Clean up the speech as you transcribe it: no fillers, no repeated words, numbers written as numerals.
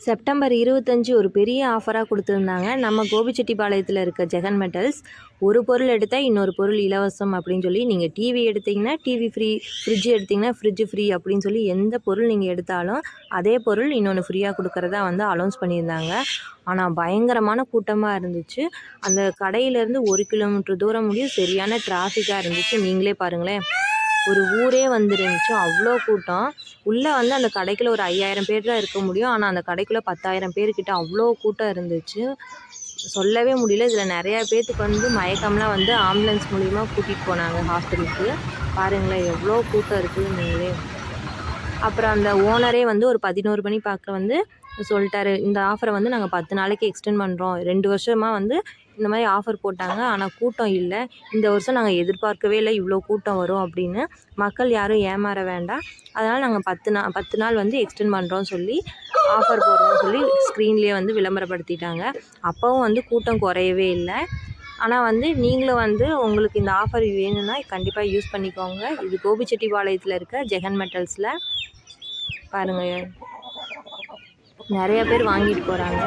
September 25 ஒரு பெரிய ஆஃபராக கொடுத்துருந்தாங்க. நம்ம கோபிச்செட்டிப்பாளையத்தில் இருக்க ஜெகன் மெட்டல்ஸ். ஒரு பொருள் எடுத்தால் இன்னொரு பொருள் இலவசம் அப்படின்னு சொல்லி, நீங்கள் டிவி எடுத்திங்கன்னா டிவி ஃப்ரீ, ஃப்ரிட்ஜ் எடுத்திங்கன்னா ஃப்ரிட்ஜ் ஃப்ரீ அப்படின்னு சொல்லி எந்த பொருள் நீங்கள் எடுத்தாலும் அதே பொருள் இன்னொன்று ஃப்ரீயாக கொடுக்குறதா வந்து அனௌன்ஸ் பண்ணியிருந்தாங்க. ஆனால் பயங்கரமான கூட்டமாக இருந்துச்சு. அந்த கடையிலேருந்து 1 கிலோமீட்டர் தூரம் முடியும் சரியான டிராஃபிக்காக இருந்துச்சு. நீங்களே பாருங்களேன், ஒரு ஊரே வந்துருந்துச்சு. அவ்வளோ கூட்டம். உள்ளே வந்து அந்த கடைக்குள்ளே ஒரு 5000 பேர் தான் இருக்க முடியும். ஆனால் அந்த கடைக்குள்ளே 10,000 பேர்கிட்ட அவ்வளோ கூட்டம் இருந்துச்சு. சொல்லவே முடியல. இதில் நிறையா பேர்த்துக்கு வந்து மயக்கம்லாம் வந்து ஆம்புலன்ஸ் மூலிமா கூட்டிகிட்டு போனாங்க ஹாஸ்பிட்டலுக்கு. பாருங்களேன் எவ்வளோ கூட்டம் இருக்குது நீங்களே. அப்புறம் அந்த ஓனரே வந்து ஒரு 11 மணி பார்க்க வந்து சொல்லிட்டாரு, இந்த ஆஃபரை வந்து நாங்கள் 10 நாளைக்கு எக்ஸ்டெண்ட் பண்ணுறோம். 2 வருஷமாக வந்து இந்த மாதிரி ஆஃபர் போட்டாங்க, ஆனால் கூட்டம் இல்லை. இந்த வருஷம் நாங்கள் எதிர்பார்க்கவே இல்லை இவ்வளோ கூட்டம் வரும் அப்படின்னு. மக்கள் யாரும் ஏமாற வேண்டாம், அதனால் நாங்கள் 10 நாள் வந்து எக்ஸ்டெண்ட் பண்ணுறோன்னு சொல்லி ஆஃபர் போடுறோன்னு சொல்லி ஸ்க்ரீன்லேயே வந்து விளம்பரப்படுத்திட்டாங்க. அப்போவும் வந்து கூட்டம் குறையவே இல்லை. ஆனால் வந்து நீங்களும் வந்து உங்களுக்கு இந்த ஆஃபர் வேணும்னா கண்டிப்பாக யூஸ் பண்ணிக்கோங்க. இது கோபிச்செட்டிப்பாளையத்தில் இருக்க ஜெகன் மெட்டல்ஸில். பாருங்கள், நிறைய பேர் வாங்கிட்டு போகிறாங்க.